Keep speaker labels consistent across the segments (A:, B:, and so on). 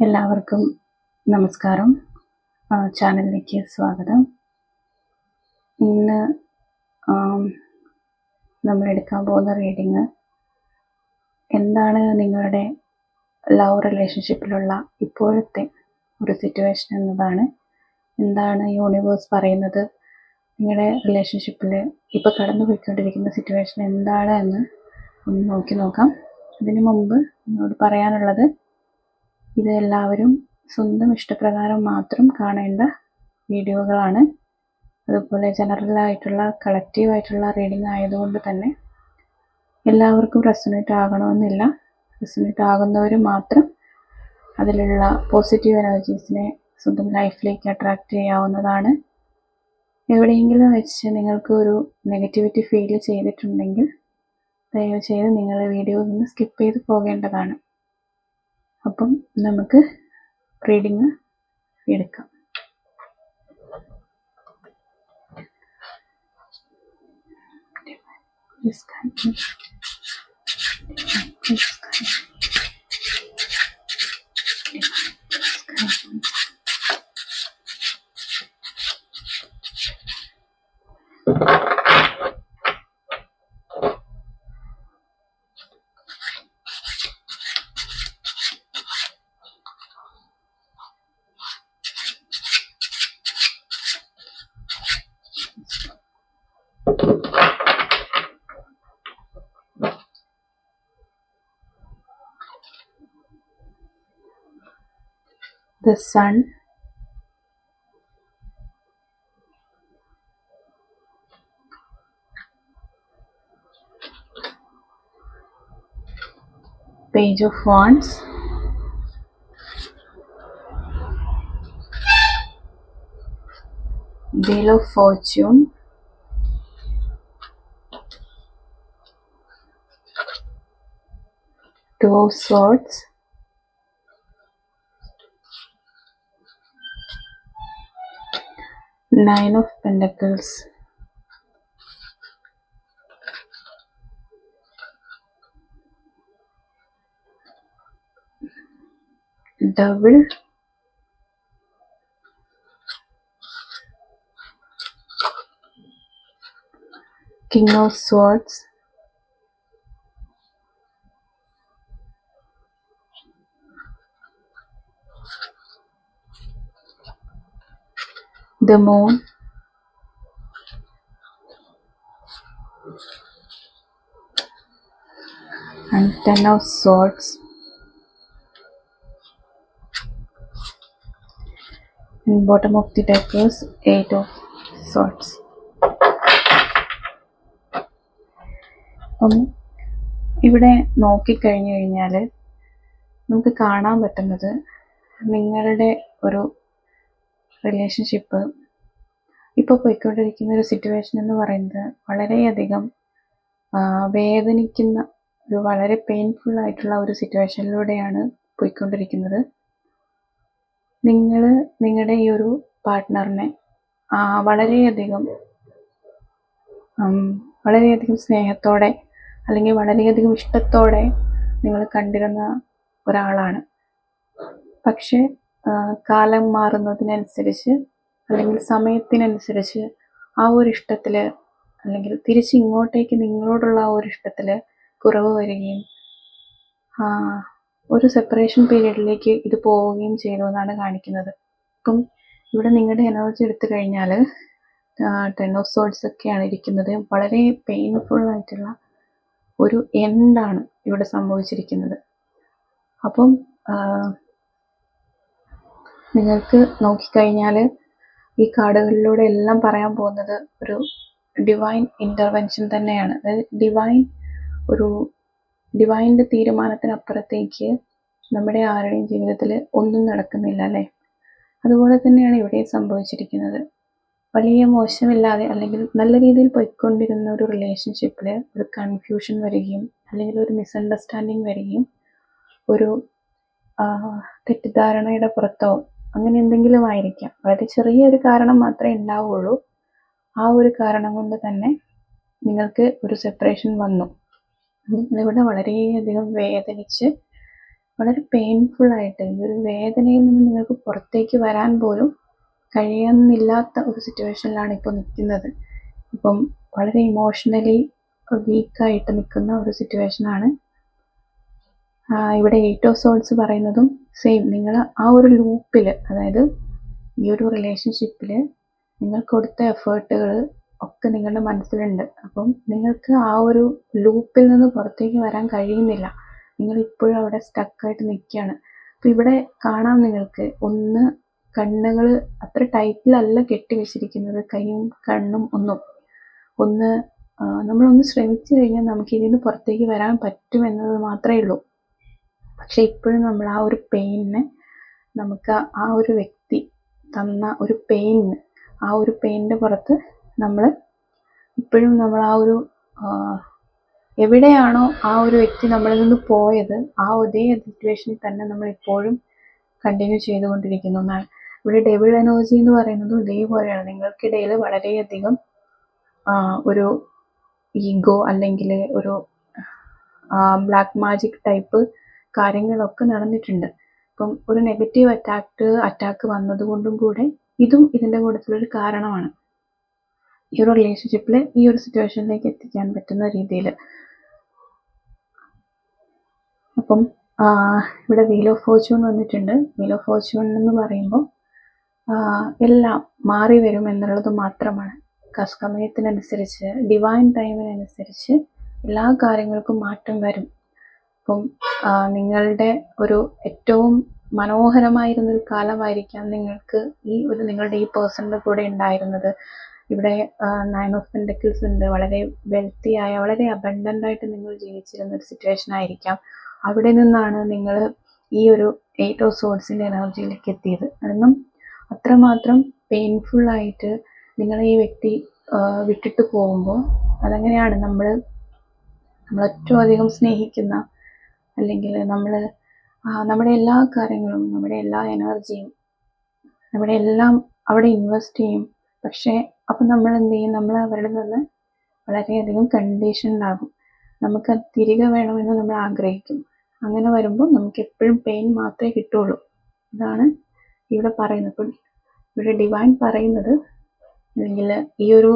A: എല്ലാവർക്കും നമസ്കാരം. ചാനലിലേക്ക് സ്വാഗതം. ഇന്ന് നമ്മൾ എടുക്കാൻ പോകുന്ന റീഡിങ് എന്താണ് നിങ്ങളുടെ ലവ് റിലേഷൻഷിപ്പിലുള്ള ഇപ്പോഴത്തെ ഒരു സിറ്റുവേഷൻ എന്നതാണ്. എന്താണ് യൂണിവേഴ്സ് പറയുന്നത്, നിങ്ങളുടെ റിലേഷൻഷിപ്പിൽ ഇപ്പോൾ കടന്നു പോയിക്കൊണ്ടിരിക്കുന്ന സിറ്റുവേഷൻ എന്താണ് എന്ന് ഒന്ന് നോക്കി നോക്കാം. അതിനു മുമ്പ് എന്നോട് പറയാനുള്ളത്, ഇത് എല്ലാവരും സ്വന്തം ഇഷ്ടപ്രകാരം മാത്രം കാണേണ്ട വീഡിയോകളാണ്. അതുപോലെ ജനറലായിട്ടുള്ള കളക്റ്റീവായിട്ടുള്ള റീഡിംഗ് ആയതുകൊണ്ട് തന്നെ എല്ലാവർക്കും റെസൊനേറ്റ് ആകണമെന്നില്ല. റെസൊനേറ്റ് ആകുന്നവർ മാത്രം അതിലുള്ള പോസിറ്റീവ് എനർജീസിനെ സ്വന്തം ലൈഫിലേക്ക് അട്രാക്റ്റ് ചെയ്യാവുന്നതാണ്. എവിടെയെങ്കിലും വെച്ച് നിങ്ങൾക്ക് ഒരു നെഗറ്റിവിറ്റി ഫീൽ ചെയ്തിട്ടുണ്ടെങ്കിൽ ദയവ് ചെയ്ത് നിങ്ങൾ വീഡിയോ ഒന്ന് സ്കിപ്പ് ചെയ്ത് പോകേണ്ടതാണ്. അപ്പം നമുക്ക് റീഡിങ് എടുക്കാം. The Sun, Page of Wands, Wheel of Fortune, Two of Swords, Nine of Pentacles, Devil, King of Swords, the Moon, and Ten of Swords. And bottom of the deck is Eight of Swords. ഇവിടെ നോക്കിക്കഴിഞ്ഞു കഴിഞ്ഞാൽ നമുക്ക് കാണാൻ പറ്റുന്നത്, നിങ്ങളുടെ ഒരു relationship ഇപ്പോൾ പോയിക്കൊണ്ടിരിക്കുന്ന ഒരു സിറ്റുവേഷൻ എന്ന് പറയുന്നത് വളരെയധികം വേദനിക്കുന്ന ഒരു വളരെ പെയിൻഫുൾ ആയിട്ടുള്ള ഒരു സിറ്റുവേഷനിലൂടെയാണ് പോയിക്കൊണ്ടിരിക്കുന്നത്. നിങ്ങൾ നിങ്ങളുടെ ഈ ഒരു പാർട്ട്ണറിനെ വളരെയധികം സ്നേഹത്തോടെ അല്ലെങ്കിൽ വളരെയധികം ഇഷ്ടത്തോടെ നിങ്ങൾ കണ്ടിരുന്ന ഒരാളാണ്. പക്ഷേ കാലം മാറുന്നതിനനുസരിച്ച് അല്ലെങ്കിൽ സമയത്തിനനുസരിച്ച് ആ ഒരു ഇഷ്ടത്തിൽ അല്ലെങ്കിൽ തിരിച്ച് ഇങ്ങോട്ടേക്ക് നിങ്ങളോടുള്ള ആ ഒരു ഇഷ്ടത്തിൽ കുറവ് വരികയും ഒരു സെപ്പറേഷൻ പീരീഡിലേക്ക് ഇത് പോവുകയും ചെയ്തു എന്നാണ് കാണിക്കുന്നത്. അപ്പം ഇവിടെ നിങ്ങളുടെ എനർജി എടുത്തു കഴിഞ്ഞാൽ ടെൻ ഓഫ് സോർഡ്സ് ഒക്കെയാണ് ഇരിക്കുന്നത്. വളരെ പെയിൻഫുൾ ആയിട്ടുള്ള ഒരു എൻഡാണ് ഇവിടെ സംഭവിച്ചിരിക്കുന്നത്. അപ്പം നിങ്ങൾക്ക് നോക്കിക്കഴിഞ്ഞാൽ ഈ കാർഡുകളിലൂടെ എല്ലാം പറയാൻ പോകുന്നത് ഒരു ഡിവൈൻ ഇൻ്റർവെൻഷൻ തന്നെയാണ്. അതായത് ഡിവൈൻ്റെ തീരുമാനത്തിനപ്പുറത്തേക്ക് നമ്മുടെ ആരുടെയും ജീവിതത്തിൽ ഒന്നും നടക്കുന്നില്ല അല്ലേ. അതുപോലെ തന്നെയാണ് ഇവിടെ സംഭവിച്ചിരിക്കുന്നത്. വലിയ മോശമില്ലാതെ അല്ലെങ്കിൽ നല്ല രീതിയിൽ പോയിക്കൊണ്ടിരുന്ന ഒരു റിലേഷൻഷിപ്പിൽ ഒരു കൺഫ്യൂഷൻ വരികയും അല്ലെങ്കിൽ ഒരു മിസ്അണ്ടർസ്റ്റാൻഡിങ് വരികയും ഒരു തെറ്റിദ്ധാരണയുടെ പുറത്തോ അങ്ങനെ എന്തെങ്കിലും ആയിരിക്കാം. വളരെ ചെറിയൊരു കാരണം മാത്രമേ ഉണ്ടാവുള്ളൂ. ആ ഒരു കാരണം കൊണ്ട് തന്നെ നിങ്ങൾക്ക് ഒരു സെപ്പറേഷൻ വന്നു. നിങ്ങളിവിടെ വളരെയധികം വേദനിച്ച് വളരെ പെയിൻഫുള്ളായിട്ട് ഈ ഒരു വേദനയിൽ നിന്ന് നിങ്ങൾക്ക് പുറത്തേക്ക് വരാൻ പോലും കഴിയുന്നില്ലാത്ത ഒരു സിറ്റുവേഷനിലാണ് ഇപ്പോൾ നിൽക്കുന്നത്. ഇപ്പം വളരെ ഇമോഷണലി വീക്കായിട്ട് നിൽക്കുന്ന ഒരു സിറ്റുവേഷനാണ്. ഇവിടെ 8 ഓഫ് സോൾസ് പറയുന്നതും സെയിം. നിങ്ങൾ ആ ഒരു ലൂപ്പിൽ, അതായത് ഈ ഒരു റിലേഷൻഷിപ്പിൽ നിങ്ങൾ കൊടുത്ത എഫേർട്ടുകൾ ഒക്കെ നിങ്ങളുടെ മനസ്സിലുണ്ട്. അപ്പം നിങ്ങൾക്ക് ആ ഒരു ലൂപ്പിൽ നിന്ന് പുറത്തേക്ക് വരാൻ കഴിയുന്നില്ല. നിങ്ങൾ ഇപ്പോഴും അവിടെ സ്റ്റക്കായിട്ട് നിൽക്കുകയാണ്. അപ്പോൾ ഇവിടെ കാണാം നിങ്ങൾക്ക് ഒന്ന് കണ്ണുകൾ അത്ര ടൈറ്റിലല്ല കെട്ടിവെച്ചിരിക്കുന്നത്, കൈയും കണ്ണും ഒന്ന് നമ്മളൊന്ന് ശ്രമിച്ചു കഴിഞ്ഞാൽ നമുക്ക് ഇതിന് പുറത്തേക്ക് വരാൻ പറ്റുമെന്നത് മാത്രമേ ഉള്ളൂ. പക്ഷെ ഇപ്പോഴും നമ്മൾ ആ ഒരു പെയിനിനെ, നമുക്ക് ആ ഒരു വ്യക്തി തന്ന ഒരു പെയിനിന്, ആ ഒരു പെയിനിൻ്റെ പുറത്ത് നമ്മൾ ഇപ്പോഴും നമ്മൾ ആ ഒരു എവിടെയാണോ ആ ഒരു വ്യക്തി നമ്മളിൽ നിന്ന് പോയത് ആ അതേ സിറ്റുവേഷനിൽ തന്നെ നമ്മൾ ഇപ്പോഴും കണ്ടിന്യൂ ചെയ്തുകൊണ്ടിരിക്കുന്നു എന്നാണ്. ഇവിടെ ഡെവിൾ എനർജി എന്ന് പറയുന്നതും ഇതേപോലെയാണ്. നിങ്ങൾക്കിടയിൽ വളരെയധികം ഒരു ഈഗോ അല്ലെങ്കിൽ ഒരു ബ്ലാക്ക് മാജിക് ടൈപ്പ് കാര്യങ്ങളൊക്കെ നടന്നിട്ടുണ്ട്. ഇപ്പം ഒരു നെഗറ്റീവ് അറ്റാക്ക് വന്നതുകൊണ്ടും കൂടെ ഇതും ഇതിൻ്റെ കൂട്ടത്തിലൊരു കാരണമാണ് ഈ ഒരു റിലേഷൻഷിപ്പിൽ ഈ ഒരു സിറ്റുവേഷനിലേക്ക് എത്തിക്കാൻ പറ്റുന്ന രീതിയിൽ. അപ്പം ഇവിടെ വീൽ ഓഫ് ഫോർച്യൂൺ വന്നിട്ടുണ്ട്. വീൽ ഓഫ് ഫോർച്യൂൺ എന്ന് പറയുമ്പോൾ എല്ലാം മാറി വരും എന്നുള്ളത് മാത്രമാണ്. സമയത്തിനനുസരിച്ച്, ഡിവൈൻ ടൈമിനനുസരിച്ച് എല്ലാ കാര്യങ്ങൾക്കും മാറ്റം വരും. അപ്പം നിങ്ങളുടെ ഒരു ഏറ്റവും മനോഹരമായിരുന്നൊരു കാലമായിരിക്കാം നിങ്ങൾക്ക് നിങ്ങളുടെ ഈ പേഴ്സണിൻ്റെ കൂടെ ഉണ്ടായിരുന്നത്. ഇവിടെ 9 ഓഫ് പെൻറ്റക്കിൾസ് ഉണ്ട്. വളരെ വെൽത്തിയായ, വളരെ അബണ്ടൻ്റായിട്ട് നിങ്ങൾ ജീവിച്ചിരുന്ന ഒരു സിറ്റുവേഷൻ ആയിരിക്കാം. അവിടെ നിന്നാണ് നിങ്ങൾ ഈ ഒരു 8 ഓഫ് സോൾസിൻ്റെ എനർജിയിലേക്ക് എത്തിയത്. കാരണം അത്രമാത്രം പെയിൻഫുള്ളായിട്ട് നിങ്ങൾ ഈ വ്യക്തി വിട്ടിട്ട് പോകുമ്പോൾ, അതങ്ങനെയാണ്. നമ്മൾ ഏറ്റവും അധികം സ്നേഹിക്കുന്ന, അല്ലെങ്കിൽ നമ്മുടെ എല്ലാ കാര്യങ്ങളും, നമ്മുടെ എല്ലാ എനർജിയും, നമ്മുടെ എല്ലാം അവിടെ ഇൻവെസ്റ്റ് ചെയ്യും. പക്ഷേ അപ്പം നമ്മൾ എന്ത് ചെയ്യും? നമ്മൾ അവരുടെ നിന്ന് വളരെയധികം കണ്ടീഷനിലാകും. നമുക്കത് തിരികെ വേണമെന്ന് നമ്മൾ ആഗ്രഹിക്കും. അങ്ങനെ വരുമ്പോൾ നമുക്ക് എപ്പോഴും പെയിൻ മാത്രമേ കിട്ടുള്ളൂ. ഇതാണ് ഇവിടെ പറയുന്നത്. അപ്പം ഇവിടെ ഡിവൈൻ പറയുന്നത്, അല്ലെങ്കിൽ ഈ ഒരു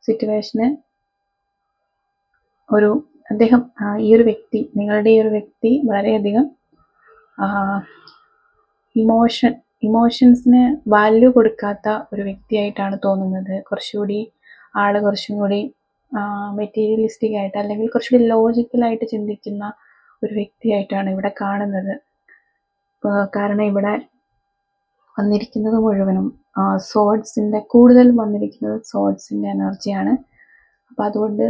A: സിറ്റുവേഷന് ഈ ഒരു വ്യക്തി, നിങ്ങളുടെ ഈ ഒരു വ്യക്തി വളരെയധികം ഇമോഷൻസിന് വാല്യൂ കൊടുക്കാത്ത ഒരു വ്യക്തിയായിട്ടാണ് തോന്നുന്നത്. കുറച്ചും കൂടി മെറ്റീരിയലിസ്റ്റിക് ആയിട്ട്, അല്ലെങ്കിൽ കുറച്ചുകൂടി ലോജിക്കലായിട്ട് ചിന്തിക്കുന്ന ഒരു വ്യക്തിയായിട്ടാണ് ഇവിടെ കാണുന്നത്. കാരണം ഇവിടെ വന്നിരിക്കുന്നത് മുഴുവനും കൂടുതൽ വന്നിരിക്കുന്നത് സോഡ്സിൻ്റെ എനർജിയാണ്. അപ്പം അതുകൊണ്ട്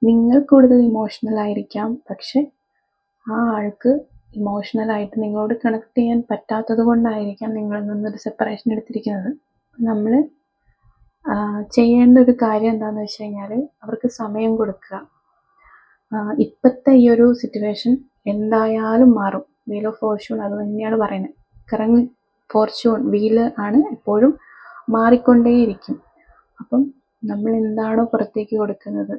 A: നിങ്ങൾ കൂടുതൽ ഇമോഷണൽ ആയിരിക്കാം, പക്ഷെ ആ ആൾക്ക് ഇമോഷണലായിട്ട് നിങ്ങളോട് കണക്ട് ചെയ്യാൻ പറ്റാത്തത് കൊണ്ടായിരിക്കാം നിങ്ങളിൽ നിന്നൊരു സെപ്പറേഷൻ എടുത്തിരിക്കുന്നത്. നമ്മൾ ചെയ്യേണ്ട ഒരു കാര്യം എന്താണെന്ന് വെച്ച് കഴിഞ്ഞാൽ, അവർക്ക് സമയം കൊടുക്കുക. ഇപ്പോഴത്തെ ഈ ഒരു സിറ്റുവേഷൻ എന്തായാലും മാറും. വീൽ ഓഫ് ഫോർച്യൂൺ അത് തന്നെയാണ് പറയുന്നത്. ഫോർച്യൂൺ വീല് ആണ് എപ്പോഴും മാറിക്കൊണ്ടേയിരിക്കും. അപ്പം നമ്മൾ എന്താണോ പുറത്തേക്ക് കൊടുക്കുന്നത്,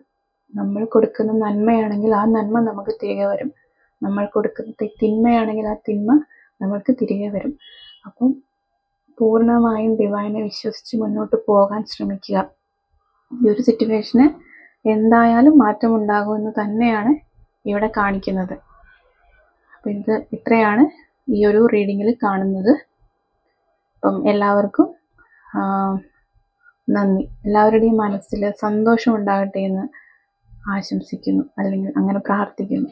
A: നമ്മൾ കൊടുക്കുന്ന നന്മയാണെങ്കിൽ ആ നന്മ നമുക്ക് തിരികെ വരും. നമ്മൾ കൊടുക്കുന്നത് തിന്മയാണെങ്കിൽ ആ തിന്മ നമ്മൾക്ക് തിരികെ വരും. അപ്പം പൂർണ്ണമായും ഡിവൈനെ വിശ്വസിച്ച് മുന്നോട്ട് പോകാൻ ശ്രമിക്കുക. ഈ ഒരു സിറ്റുവേഷന് എന്തായാലും മാറ്റമുണ്ടാകുമെന്ന് തന്നെയാണ് ഇവിടെ കാണിക്കുന്നത്. അപ്പം ഇത്രയാണ് ഈ ഒരു റീഡിങ്ങിൽ കാണുന്നത്. അപ്പം എല്ലാവർക്കും നന്ദി. എല്ലാവരുടെയും മനസ്സിൽ സന്തോഷം ഉണ്ടാകട്ടെ എന്ന് ആശംസിക്കുന്നു, അല്ലെങ്കിൽ അങ്ങനെ പ്രാർത്ഥിക്കുന്നു.